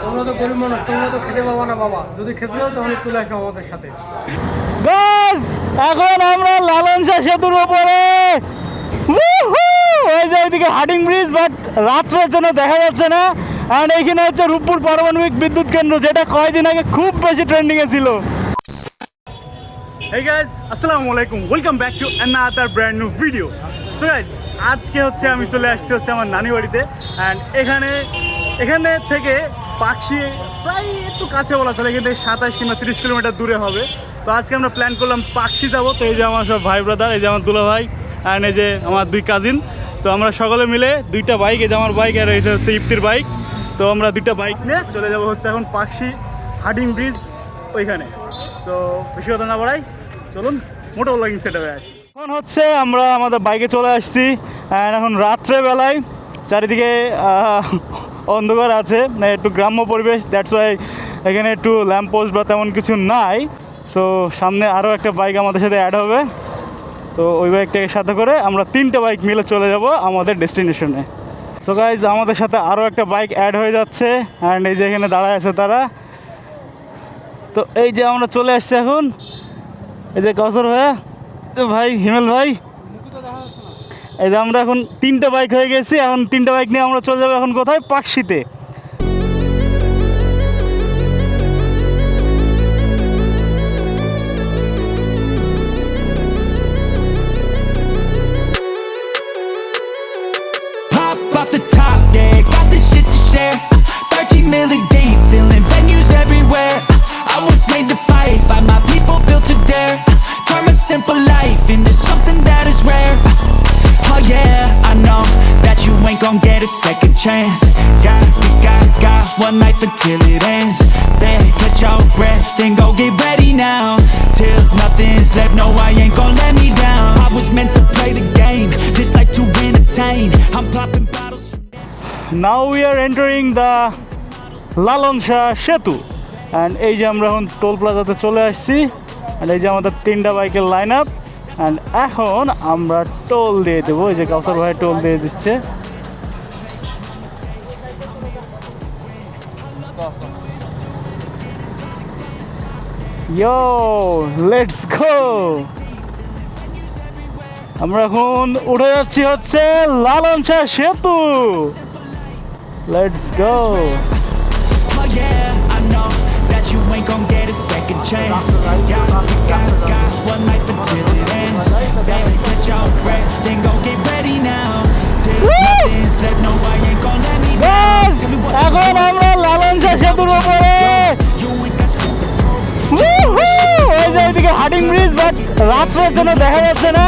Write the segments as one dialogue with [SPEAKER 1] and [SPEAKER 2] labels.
[SPEAKER 1] তোমরা তো গরিব মানুষ, তোমরা তো খেতে পারবা না বাবা। যদি খেতে দাও তাহলে চলে আসো আমাদের সাথে।
[SPEAKER 2] গাইস, এখন আমরা লালন শাহ সেতুর উপরে। ওই যে ওইদিকে হার্ডিং ব্রিজ, বাট রাত্রের জন্য দেখা যাচ্ছে না। অ্যান্ড এইখানে হচ্ছে রূপপুর পারমাণবিক বিদ্যুৎ কেন্দ্র, যেটা কয়েকদিন আগে খুব বেশি ট্রেন্ডিংয়ে ছিল। Hey guys, আসসালামু আলাইকুম, welcome back to another brand new video. So guys, আজকে হচ্ছে আমি চলে আসছি আমার নানি বাড়িতে। অ্যান্ড এখানে থেকে পাকশি প্রায় একটু কাছে বলা চলে, এখান থেকে 27 কিংবা 30 কিলোমিটার দূরে হবে। তো আজকে আমরা প্ল্যান করলাম পাকশি যাবো। তো এই যে আমার সব ভাই ব্রাদার, এই যে আমার দুলা ভাই অ্যান্ড এই যে আমার দুই কাজিন। তো আমরা সকলে মিলে দুইটা বাইক, এই যে আমার বাইক আর এটা হচ্ছে ইফতির বাইক। তো আমরা দুইটা বাইক নিয়ে চলে যাবো হচ্ছে এখন পাকশি হার্ডিং ব্রিজ ওইখানে। তো বেশি কথা না বাড়াই, চলুন মোটো ব্লগিং সেটআপে আসি। এখন হচ্ছে আমরা আমাদের বাইকে চলে আসছি। অ্যান্ড এখন রাত্রেবেলায় চারিদিকে অন্ধকার আছে, একটু গ্রাম্য পরিবেশ, দ্যাটস ওয়াই এখানে একটু ল্যাম্প পোস্ট বা তেমন কিছু নাই। সো সামনে আরও একটা বাইক আমাদের সাথে অ্যাড হবে। তো ওই বাইকটাকে সাথে করে আমরা 3টে বাইক মিলে চলে যাব আমাদের ডেস্টিনেশনে। সো গাইজ, আমাদের সাথে আরও একটা বাইক অ্যাড হয়ে যাচ্ছে। অ্যান্ড এই যে এখানে দাঁড়ায় আছে তারা। তো এই যে আমরা চলে আসছি এখন, এই যে কাউসার ভাইয়া, ভাই হিমেল ভাই, এই যে আমরা এখন 3টে বাইক হয়ে গেছি। এখন 3টে বাইক নিয়ে আমরা চলে যাবো এখন কোথায়? পাকশিতে।
[SPEAKER 3] Pop off the top, yeah, got this shit to share. 13 million deep, filling venues everywhere. I was made to fight my people built to dare. Turn my simple life into something that is rare. Oh yeah, I know that you ain't gon' get a second chance. Got one life until it ends. Then catch your breath and go get ready now. Till nothing's left, no, I ain't gon' let me down. I was meant to play the game, this life to entertain. I'm popping bottles.
[SPEAKER 2] Now we are entering the Lalon Shah সেতু। And এই যে আমরা এখন toll প্লাজাতে চলে আসছি। And এই যে আমাদের 3টা বাইকের লাইন আপ। অ্যান্ড এখন আমরা টোল দিয়ে দেবো। এই যে কাউসার ভাই টোল দিয়ে দিচ্ছে। ইয়ো, লেটস গো। আমরা এখন উঠে যাচ্ছি হচ্ছে লালন শাহ সেতু। Let's go.
[SPEAKER 3] Oh yeah, I know that you ain't gon' get a second chance. Got one life until it ends. Then catch your breath, then go get ready now. Till nothing's left, no, I ain't gon' let me down. Tell me what you
[SPEAKER 2] এখন আমরা লালন শাহ সেতুর উপরে।
[SPEAKER 3] you ain't got shit to prove.
[SPEAKER 2] ওই যে ওইদিকে herding bridge, but রাত্রের জন্য দেখা যাচ্ছে না।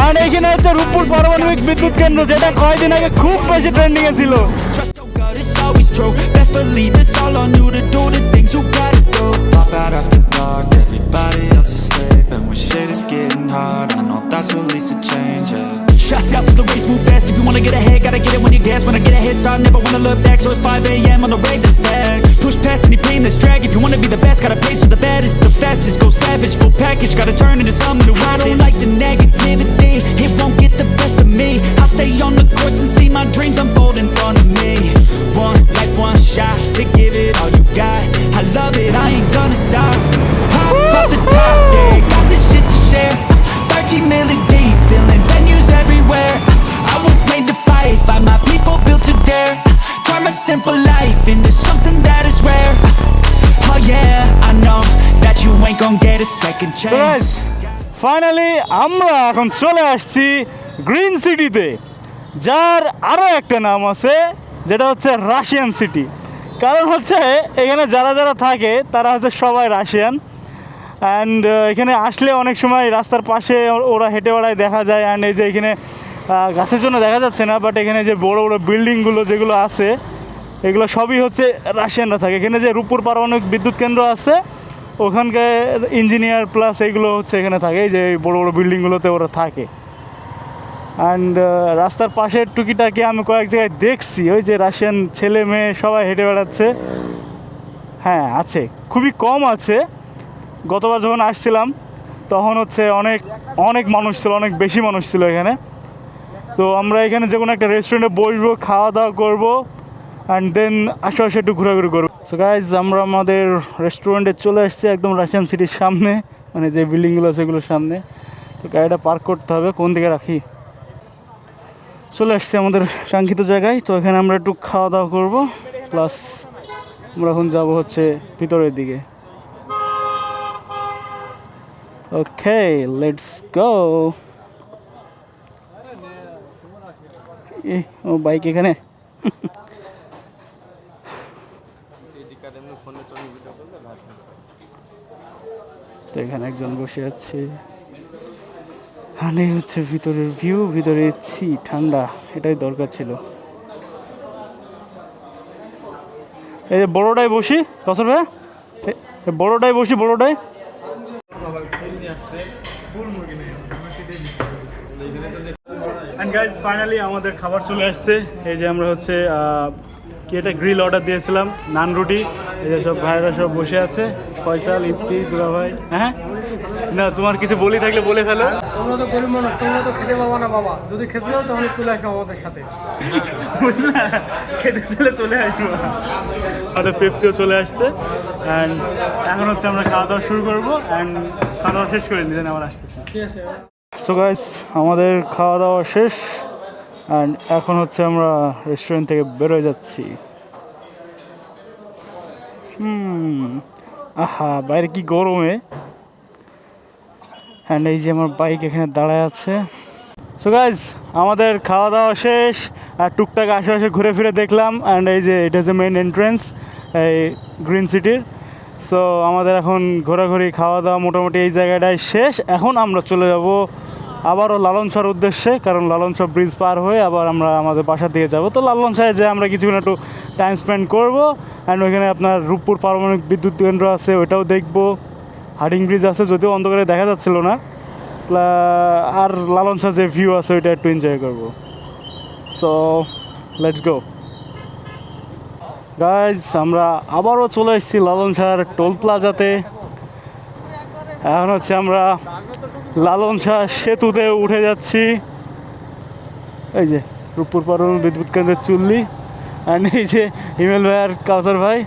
[SPEAKER 2] আর এইখানে হচ্ছে রূপপুর পারমাণবিক বিদ্যুৎ কেন্দ্র, যেটা কয়েকদিন আগে খুব বেশি ট্রেন্ডিংয়ে ছিল।
[SPEAKER 3] Trust your gut, it's always true. Best believe it's all on you to do the things you gotta do. Pop out after dark, everybody else is sleeping. When shit is getting hard, I know that's what leads to change, yeah. Shots out to the race, move fast. If you wanna get ahead, gotta get it when you gas. When I get a head start, never wanna look back. So it's 5 a.m. on the way that's back. Push past any pain that's drag. If you wanna be the best, gotta pace with the baddest, the fastest. Go savage, full package, gotta turn into something new. I don't like the negativity, it won't get the best of me. I'll stay on the course and see my dreams unfold in front of me. One life, one shot, to give it all you got. I love it, I ain't gonna stop. Pop off the top, yeah, got this shit to share. 13 million deep, filling venues everywhere. I was made to fight my people built to dare. Turn my simple life into something that is rare. Oh yeah, I know that you ain't gon' get a second chance.
[SPEAKER 2] Finally আমরা এখন চলে আসছি green সিটিতে, যার আরও একটা নাম আছে, যেটা হচ্ছে রাশিয়ান সিটি। কারণ হচ্ছে এখানে যারা যারা থাকে তারা হচ্ছে সবাই রাশিয়ান। অ্যান্ড এখানে আসলে অনেক সময় রাস্তার পাশে ওরা হেঁটে বেড়ায় দেখা যায়। অ্যান্ড এই যে এখানে গাছের জন্য দেখা যাচ্ছে না, বাট এখানে যে বড় বড় বিল্ডিংগুলো যেগুলো আছে, এগুলো সবই হচ্ছে রাশিয়ানরা থাকে। এখানে যে রূপপুর পারমাণবিক বিদ্যুৎ কেন্দ্র আছে, ওখানকার ইঞ্জিনিয়ার প্লাস এগুলো হচ্ছে এখানে থাকে, এই যে বড় বড় বিল্ডিংগুলোতে ওরা থাকে। অ্যান্ড রাস্তার পাশের টুকিটাকি আমি কয়েক জায়গায় দেখছি, ওই যে রাশিয়ান ছেলে মেয়ে সবাই হেঁটে বেড়াচ্ছে। হ্যাঁ, আছে, খুবই কম আছে। গতবার যখন আসছিলাম তখন হচ্ছে অনেক অনেক মানুষ ছিল, অনেক বেশি মানুষ ছিল এখানে। তো আমরা এখানে যে কোনো একটা রেস্টুরেন্টে বসবো, খাওয়া দাওয়া করবো, অ্যান্ড দেন আশেপাশে একটু ঘোরাঘুরি করবো। সো গাইজ আমরা আমাদের রেস্টুরেন্টে চলে এসেছি একদম রাশিয়ান সিটির সামনে, মানে যে বিল্ডিংগুলো আছে সেগুলোর সামনে। তো গাড়িটা পার্ক করতে হবে, কোন দিকে রাখি। চলে এসছি আমাদের কাঙ্ক্ষিত জায়গায়। তো এখানে আমরা একটু খাওয়া দাওয়া করবো, প্লাস আমরা এখন যাব হচ্ছে ভিতরের দিকে। ওকে, লেটস গো। ও বাইক এখানে। তো এখানে একজন বসে আছে, আর এই হচ্ছে ভিতরের ভিউ। ভিতরে ঠান্ডা, এটাই দরকার ছিল। এই যে বড়টাই বসি, কসর ভাই বড়টাই বসি, বড়টাই। গাইজ ফাইনালি আমাদের খাবার চলে আসছে। এই যে আমরা হচ্ছে কি এটা গ্রিল অর্ডার দিয়েছিলাম, নান রুটি। এই যে সব ভাইরা সব বসে আছে, ফয়সাল, ইফতি, দুলা ভাই। হ্যাঁ না, তোমার কিছু বলি থাকলে বলে ফেলো।
[SPEAKER 1] তোমরা তো গরিব মানুষ, তোমরা তো খেতে পাবো না বাবা, যদি খেতে যাও তাহলে চলে আসো আমাদের সাথে।
[SPEAKER 2] বুঝলা, খেতে চলে আসবো। আমাদের পেপসিও চলে আসছে। অ্যান্ড এখন হচ্ছে আমরা খাওয়া দাওয়া শুরু করবো। অ্যান্ড খাওয়া দাওয়া শেষ করে নিলেন আবার আসতেছি।
[SPEAKER 1] ঠিক আছে।
[SPEAKER 2] সো গাইস, আমাদের খাওয়া দাওয়া শেষ। অ্যান্ড এখন হচ্ছে আমরা রেস্টুরেন্ট থেকে বেরোয় যাচ্ছি। আহা, বাইরে কি গরমে। অ্যান্ড এই যে আমার বাইক এখানে দাঁড়ায় আছে। সো গাইস, আমাদের খাওয়া দাওয়া শেষ। আর টুকটাক আশেপাশে ঘুরে ফিরে দেখলাম। অ্যান্ড এই যে এটা হচ্ছে মেইন এন্ট্রেন্স এই গ্রিন সিটির। সো আমাদের এখন ঘোরাঘুরি খাওয়া দাওয়া মোটামুটি এই জায়গাটায় শেষ। এখন আমরা চলে যাব আবারও লালন শাহর উদ্দেশ্যে, কারণ লালন শাহ ব্রিজ পার হয়ে আবার আমরা আমাদের বাসার দিকে যাব। তো লালন শাহে যে আমরা কিছুক্ষণ একটু টাইম স্পেন্ড করবো। অ্যান্ড ওইখানে আপনার রূপপুর পারমাণবিক বিদ্যুৎ কেন্দ্র আছে, ওইটাও দেখবো। হার্ডিং ব্রিজ আছে, যদিও অন্ধকারে দেখা যাচ্ছিল না। আর লালন শাহ যে ভিউ আছে ওইটা একটু এনজয় করবো। সো লেটস গো গাইজ, আমরা আবারও চলে এসেছি লালন শাহর টোল প্লাজাতে। এখন হচ্ছে আমরা লালন শাহ সেতুতে উঠে যাচ্ছি। এই যে রূপপুর পারমাণবিক বিদ্যুৎ কেন্দ্রের চুল্লি। অ্যান্ড এই যে হিমেল ভাই আর কাউসার ভাই।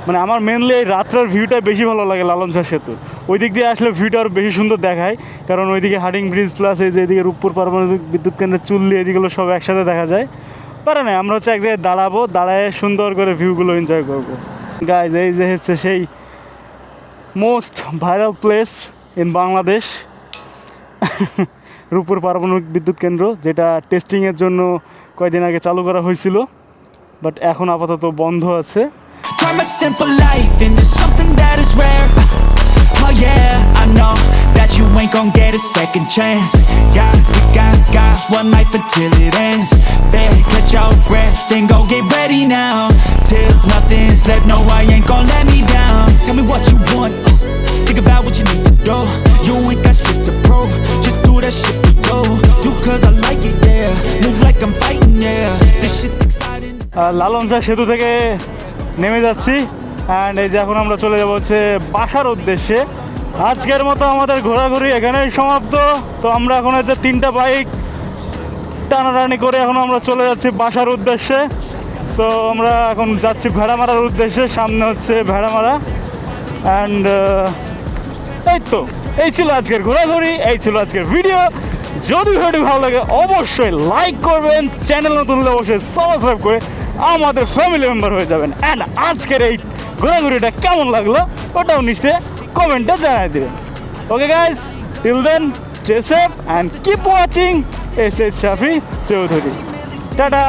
[SPEAKER 2] মানে আমার মেনলি এই রাত্রের ভিউটা বেশি ভালো লাগে লালন শাহ সেতু। ওই দিক দিয়ে আসলে ভিউটা আরও বেশি সুন্দর দেখায়, কারণ ওইদিকে হার্ডিং ব্রিজ প্লাস এই যে এদিকে রূপপুর পারমাণবিক বিদ্যুৎ কেন্দ্রের চুল্লি, এদিকগুলো সব একসাথে দেখা যায়। পারে না, আমরা হচ্ছে এক জায়গায় দাঁড়াবো, দাঁড়ায় সুন্দর করে ভিউগুলো এনজয় করবো। গাইজ, এই যে হচ্ছে সেই most viral place in Bangladesh, Rooppur পারমাণবিক বিদ্যুৎ কেন্দ্র, যেটা টেস্টিংয়ের জন্য কয়েকদিন আগে চালু করা হয়েছিল, বাট এখন আপাতত বন্ধ আছে।
[SPEAKER 3] Turn my simple life into something that is rare. Oh yeah, I know that you ain't gon' get a second chance. Got one life until it ends. Better catch your breath, then go get ready now. Till nothing's left, no, I ain't gon' let me down. Tell me what you want, think about what you need to do. You ain't got shit to prove, just do that shit we do cause I like it, yeah. Move like I'm fighting, yeah. This shit's exciting.
[SPEAKER 2] Lalon Shah সেতু থেকে নেমে যাচ্ছি। And এই যে এখন আমরা চলে যাবো হচ্ছে বাসার উদ্দেশ্যে। আজকের মতো আমাদের ঘোরাঘুরি এখানেই সমাপ্ত। তো আমরা এখন হচ্ছে 3টা বাইক টানাটানি করে এখন আমরা চলে যাচ্ছি বাসার উদ্দেশ্যে। সো আমরা এখন যাচ্ছি ভেড়ামারার উদ্দেশ্যে, সামনে হচ্ছে ভেড়ামারা। অ্যান্ড এই ছিল আজকের ঘোরাঘুরি, এই ছিল আজকের ভিডিও। যদি ভিডিওটি ভালো লাগে অবশ্যই লাইক করবেন, চ্যানেল নতুন হলে অবশ্যই সাবস্ক্রাইব করে আমাদের ফ্যামিলি মেম্বার হয়ে যাবেন। অ্যান্ড আজকের এই ঘোরাঘুরিটা কেমন লাগলো ওটাও নিশ্চয়ই কমেন্টে জানাই দেবেন। Okay guys, till then stay safe and keep watching S H Shafi Chowdhury. Tata.